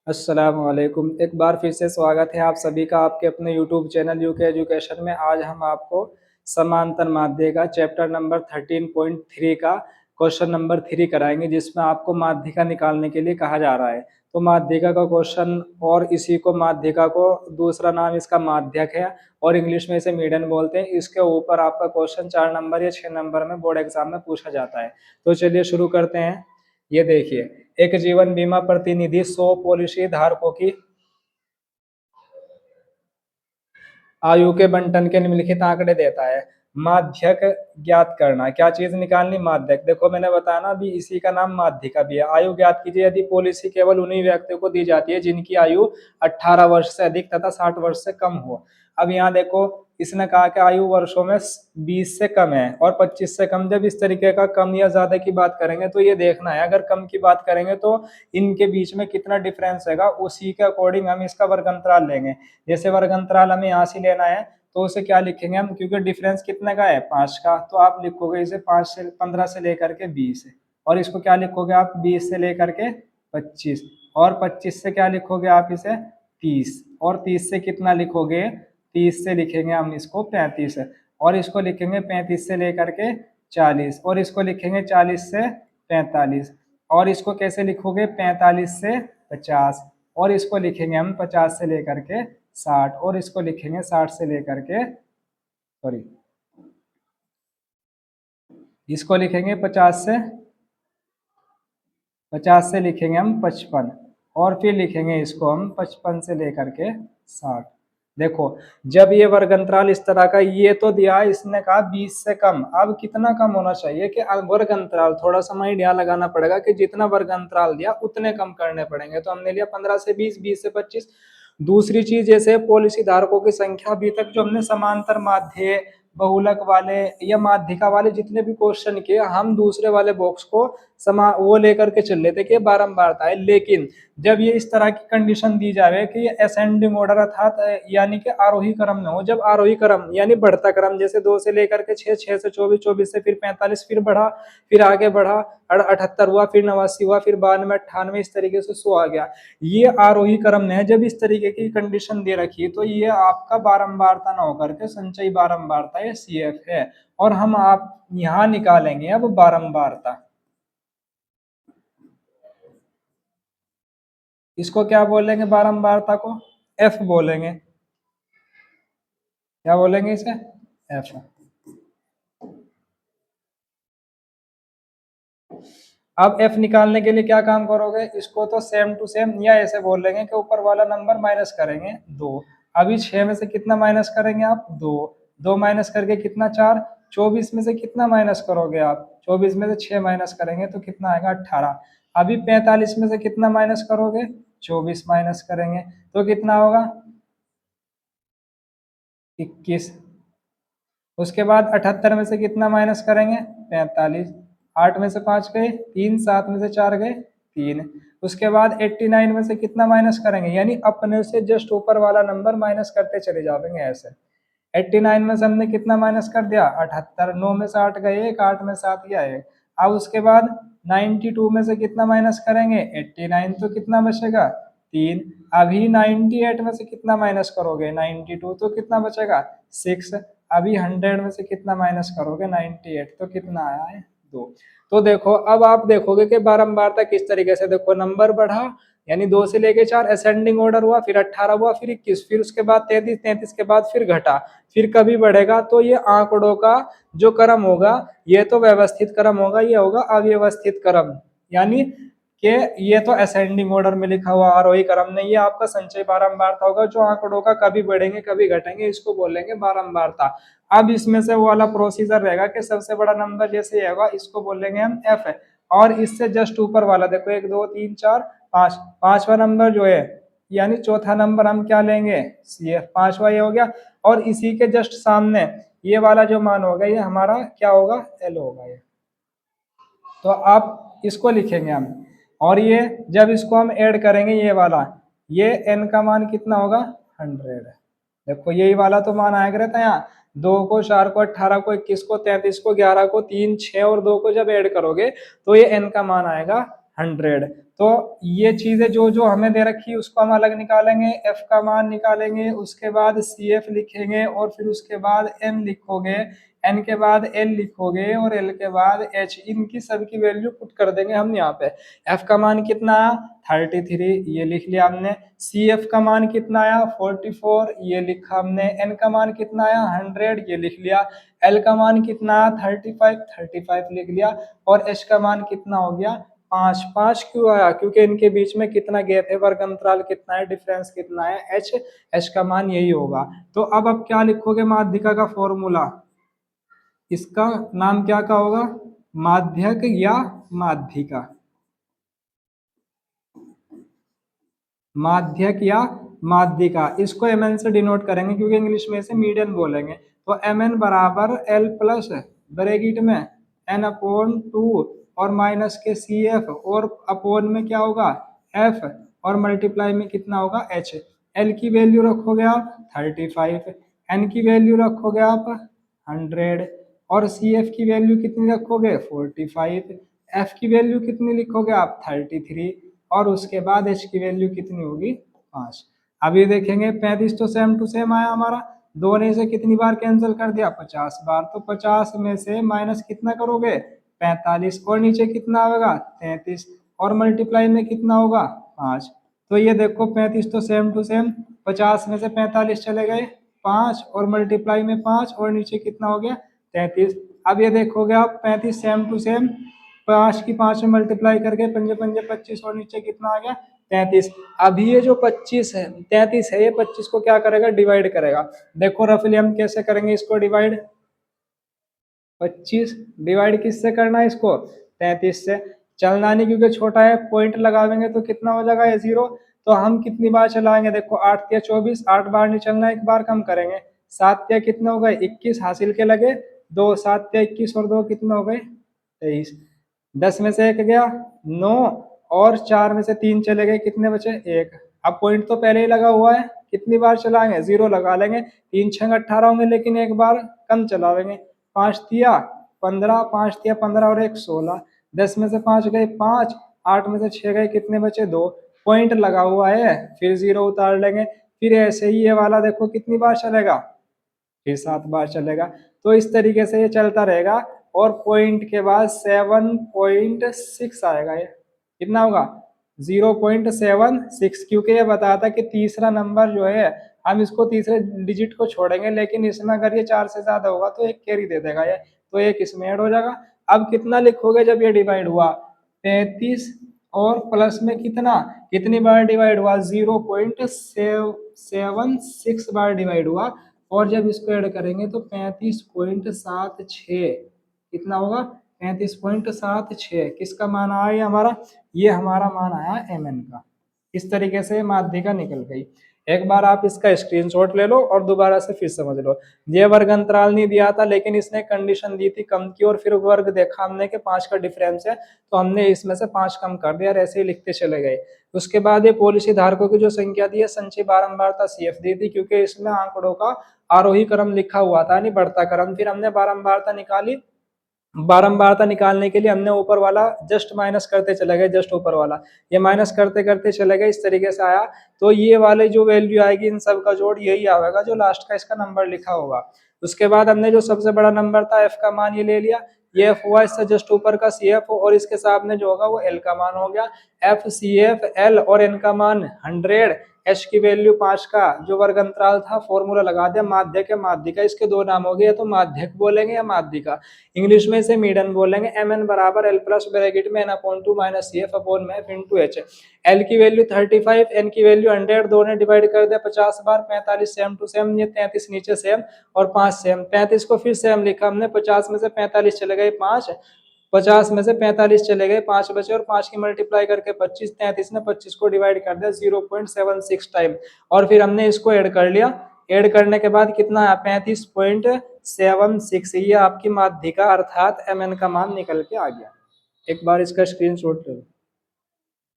अस्सलाम वालेकुम। एक बार फिर से स्वागत है आप सभी का आपके अपने यूट्यूब चैनल यूके एजुकेशन में। आज हम आपको समांतर माध्य का चैप्टर नंबर 13.3 का क्वेश्चन नंबर 3 कराएंगे, जिसमें आपको माध्यिका निकालने के लिए कहा जा रहा है। तो माध्यिका का क्वेश्चन और इसी को माध्यिका को दूसरा नाम इसका माध्यक है और इंग्लिश में इसे मीडियन बोलते हैं। इसके ऊपर आपका क्वेश्चन 4 नंबर या 6 नंबर में बोर्ड एग्जाम में पूछा जाता है। तो चलिए शुरू करते हैं। ये देखिए, एक जीवन बीमा प्रतिनिधि 100 पॉलिसी धारकों की आयु के बंटन के निम्नलिखित आंकड़े देता है। माध्यक ज्ञात करना, क्या चीज निकालनी? माध्यक। देखो मैंने बताया ना, अभी इसी का नाम माध्यिका भी है। आयु ज्ञात कीजिए यदि पॉलिसी केवल उन्हीं व्यक्तियों को दी जाती है जिनकी आयु 18 वर्ष से अधिक तथा 60 वर्ष से कम हो। अब यहाँ देखो, इसने कहा कि आयु वर्षों में 20 से कम है और 25 से कम। जब इस तरीके का कम या ज्यादा की बात करेंगे तो ये देखना है, अगर कम की बात करेंगे तो इनके बीच में कितना डिफरेंस रहेगा, उसी के अकॉर्डिंग हम इसका वर्ग अंतराल लेंगे। जैसे वर्ग अंतराल हमें यहाँ से लेना है तो उसे क्या लिखेंगे हम, क्योंकि डिफरेंस कितने का है 5 का, तो आप लिखोगे इसे 5 से 15 से लेकर के 20, और इसको क्या लिखोगे आप 20 से लेकर के 25, और 25 से क्या लिखोगे आप इसे 30, और 30 से कितना लिखोगे, 30 से लिखेंगे हम इसको 35, और इसको लिखेंगे 35 से लेकर के 40, और इसको लिखेंगे 40 से 45, और इसको कैसे लिखोगे 45 से 50, और इसको लिखेंगे हम 50 से लेकर के 60, और इसको लिखेंगे 60 से लेकर के सॉरी इसको लिखेंगे 50 से लिखेंगे हम 55, और फिर लिखेंगे इसको हम 55 से लेकर के 60। देखो, जब ये वर्ग अंतराल इस तरह का ये तो दिया, इसने कहा 20 से कम। अब कितना कम होना चाहिए कि वर्ग अंतराल, थोड़ा सा माइंड यहाँ लगाना पड़ेगा कि जितना वर्ग अंतराल दिया उतने कम करने पड़ेंगे। तो हमने लिया 15 से 20, 20 से 25। दूसरी चीज, जैसे पॉलिसी धारकों की संख्या, अभी तक जो हमने समांतर माध्य, बहुलक वाले या माध्यिका वाले जितने भी क्वेश्चन किए, हम दूसरे वाले बॉक्स को वो लेकर के चल लेते कि बारंबारता है। लेकिन जब ये इस तरह की कंडीशन दी जाए कि ये असेंडिंग ऑर्डर अर्थात यानी कि आरोही क्रम में हो, जब आरोही क्रम यानी बढ़ता क्रम, जैसे 2 से लेकर के 6, 6 से 24, 24 से फिर 45, फिर बढ़ा, फिर आगे बढ़ा, 78 हुआ, फिर 89 हुआ, फिर 92, 98, इस तरीके से 100 आ गया। ये आरोही क्रम में है। जब इस तरीके की कंडीशन दे रखी है तो ये आपका बारंबारता ना होकर के संचयी बारंबारता या सीएफ है, और हम आप यहाँ निकालेंगे अब बारंबारता। इसको क्या बोलेंगे बारंबारता को? एफ बोलेंगे। क्या बोलेंगे इसे? एफ। अब एफ निकालने के लिए क्या काम करोगे, इसको तो सेम टू सेम या ऐसे बोल लेंगे कि ऊपर वाला नंबर माइनस करेंगे 2। अभी 6 में से कितना माइनस करेंगे आप? 2। 2 माइनस करके कितना 4। 24 में से कितना माइनस करोगे आप? 24 में से 6 माइनस करेंगे तो कितना आएगा 18। अभी 45 में से कितना माइनस करोगे? 24 माइनस करेंगे तो कितना होगा? 21। उसके बाद 78 में से कितना माइनस करेंगे? 45। 8 में से 5 गए 3, 7 में से 4 गए 3। उसके बाद 89 में से कितना माइनस करेंगे, यानी अपने से जस्ट ऊपर वाला नंबर माइनस करते चले जाएंगे ऐसे। 89 में से हमने कितना माइनस कर दिया? 78। 9 में से 8 गए 1, 8 में 7 गया 1। अब उसके बाद 92 में से कितना माइनस करेंगे? 89, तो कितना बचेगा? 3। अभी 98 में से कितना माइनस करोगे? 92, तो कितना बचेगा? 6। अभी 100 में से कितना माइनस करोगे? 98, तो कितना आया है? 2। तो देखो, अब आप देखोगे कि बारंबारता किस तरीके से, देखो नंबर बढ़ा यानी 2 से लेके 4 असेंडिंग ऑर्डर हुआ, फिर 18 हुआ, फिर 21, फिर उसके बाद 33, 33 के बाद फिर घटा, फिर कभी बढ़ेगा। तो ये आंकड़ों का जो क्रम होगा ये तो व्यवस्थित क्रम होगा, ये होगा अव्यवस्थित क्रम, यानी कि ये तो असेंडिंग ऑर्डर में लिखा हुआ आरोही क्रम नहीं, ये आपका संचय बारंबारता होगा, जो आंकड़ों का कभी बढ़ेंगे कभी घटेंगे, इसको बोलेंगे बारंबारता। अब इसमें से वो वाला प्रोसीजर रहेगा कि सबसे बड़ा नंबर जैसे ये होगा इसको बोलेंगे हम एफ है, और इससे जस्ट ऊपर वाला देखो 1, 2, 3, 4, 5, पांचवा नंबर जो है यानी चौथा नंबर हम क्या लेंगे? C F. पांचवा ये हो गया, और इसी के जस्ट सामने ये वाला जो मान होगा ये हमारा क्या होगा? एल होगा ये। तो आप इसको लिखेंगे हम, और ये जब इसको हम ऐड करेंगे ये वाला, ये n का मान कितना होगा? 100। देखो यही वाला तो मान आया रहता है यहाँ। 2 को 4 को 18 को 21 को 33 को 11 को 3, 6 और 2 को जब ऐड करोगे तो ये n का मान आएगा 100। तो ये चीजें जो जो हमें दे रखी है उसको हम अलग निकालेंगे, एफ का मान निकालेंगे, उसके बाद सी एफ लिखेंगे और फिर उसके बाद एम लिखोगे, एन के बाद एल लिखोगे और एल के बाद एच, इनकी सबकी वैल्यू पुट कर देंगे हम यहाँ पे। एफ का मान कितना आया 33, ये लिख लिया हमने। सी एफ का मान कितना आया 44, ये लिखा हमने। एन का मान कितना आया 100, ये लिख लिया। एल का मान कितना आया 35 लिख लिया। और एच का मान कितना हो गया 5। 5 क्यों आया, क्योंकि इनके बीच में कितना गैप है, वर्ग अंतराल कितना है, डिफरेंस कितना है, एच। एच का मान यही होगा। तो अब क्या लिखोगे माध्यिका का फॉर्मूला, इसका नाम क्या का होगा, माध्यक या माध्यिका। माध्यक या माध्यिका, इसको mn से डिनोट करेंगे क्योंकि इंग्लिश में इसे मीडियन बोलेंगे। तो mn बराबर l प्लस ब्रैकेट में n अपॉन 2 और माइनस के सी एफ और अपॉन में क्या होगा f और मल्टीप्लाई में कितना होगा h। l की वैल्यू रखोगे आप 35, n की वैल्यू रखोगे आप 100 और सी एफ की वैल्यू कितनी रखोगे 45, f की वैल्यू कितनी लिखोगे आप 33 और उसके बाद h की वैल्यू कितनी होगी 5। अब ये देखेंगे 35 तो सेम टू सेम आया हमारा, दो ने से कितनी बार कैंसिल कर दिया 50 बार। तो 50 में से माइनस कितना करोगे 45 और नीचे कितना आएगा 33 और मल्टीप्लाई में कितना होगा 5। तो ये देखो 35 तो सेम टू सेम, 50 में से 45 चले गए 5 और मल्टीप्लाई में 5 और नीचे कितना हो गया 33। अब ये देखोगे आप 35 सेम टू सेम, 5 की 5 में मल्टीप्लाई करके पंजे पंजे 25 और नीचे कितना आ गया 33। अभी ये जो 25 है 33 है, ये 25 को क्या करेगा डिवाइड करेगा। देखो रफली हम कैसे करेंगे इसको डिवाइड, 25 डिवाइड किससे करना है इसको 33 से। चलना नहीं क्योंकि छोटा है, पॉइंट लगावेंगे तो कितना हो जाएगा ये 0। तो हम कितनी बार चलाएंगे, देखो 8 या 24, 8 बार नहीं चलना, एक बार कम करेंगे। 7 या कितने हो गए 21, हासिल के लगे 2, 7 या 21 और 2 कितना हो गए 23। 10 में से 1 गया 9 और 4 में से 3 चले गए, कितने बचे 1। अब पॉइंट तो पहले ही लगा हुआ है, कितनी बार चलाएंगे 0 लगा लेंगे, 3 6 18 होंगे लेकिन एक बार कम चलावेंगे। 5 तिया 15, 5 तिया 15 और 1 16, 10 में से 5 गए 5, 8 में से 6 गए, कितने बचे 2। पॉइंट लगा हुआ है फिर 0 उतार लेंगे। फिर ऐसे ही ये वाला देखो कितनी बार चलेगा, फिर 7 बार चलेगा। तो इस तरीके से ये चलता रहेगा और पॉइंट के बाद 7.6 आएगा, ये कितना होगा 0.76, क्योंकि ये बताया था कि तीसरा नंबर जो है हम इसको तीसरे डिजिट को छोड़ेंगे, लेकिन इसमें अगर ये 4 से ज्यादा होगा तो एक कैरी दे देगा ये, तो एक इसमें ऐड हो जाएगा। अब कितना लिखोगे जब ये डिवाइड हुआ 35 और प्लस में कितना, कितनी बार डिवाइड हुआ 0.76 बार डिवाइड हुआ और जब इसको ऐड करेंगे तो 35.76 कितना होगा 35.76। किसका मान आया ये हमारा, ये हमारा मान आया mn का। इस तरीके से माध्यिका निकल गई। एक बार आप इसका स्क्रीनशॉट ले लो और दोबारा से फिर समझ लो। ये वर्ग अंतराल नहीं दिया था लेकिन इसने कंडीशन दी थी कम की और फिर वर्ग देखा हमने कि 5 का डिफरेंस है तो हमने इसमें से 5 कम कर दिया और ऐसे ही लिखते चले गए। उसके बाद ये पॉलिसी धारकों की जो संख्या दी है संचय बारंबारता CF दी थी क्योंकि इसमें आंकड़ों का आरोही क्रम लिखा हुआ था नहीं बढ़ता क्रम। फिर हमने बारंबारता निकाली, बारंबारता निकालने के लिए हमने ऊपर वाला जस्ट माइनस करते चले गए, जस्ट ऊपर वाला ये माइनस करते करते चले गए, इस तरीके से आया। तो ये वाले जो वैल्यू आएगी इन सब का जोड़ यही आएगा जो लास्ट का इसका नंबर लिखा होगा। उसके बाद हमने जो सबसे बड़ा नंबर था एफ का मान ये ले लिया, ये एफ हुआ इससे जस्ट ऊपर का सी एफ और इसके सामने जो होगा वो एल का मान हो गया। एफ सी एफ एल और एन का मान 100, एच की वैल्यू 5 का जो वर्ग अंतराल था फॉर्मूला लगा दिया माध्यक या माध्यिका। इसके दो नाम हो गए, या तो माध्यक बोलेंगे या माध्यिका, इंग्लिश में इसे मीडियन बोलेंगे। एम एन बराबर एल प्लस ब्रैकेट में N upon 2 minus C F upon में एफ इंटू एच। एल की वैल्यू 35, एन की वैल्यू 100, दो ने डिवाइड कर दिया 50 बार, 45 सेम टू सेम, ये 33 नीचे सेम और 5 सेम। 35 को फिर सेम लिखा हमने, 50 में से 45 चले गए 5, 50 में से 45 चले गए 5 बचे और 5 की मल्टीप्लाई करके 25, 33 ने 25 को डिवाइड कर दिया 0.76 टाइम और फिर हमने इसको ऐड कर लिया। ऐड करने के बाद कितना है 35.76, ये आपकी माध्यिका अर्थात mn का मान निकल के आ गया। एक बार इसका स्क्रीनशॉट ले लो।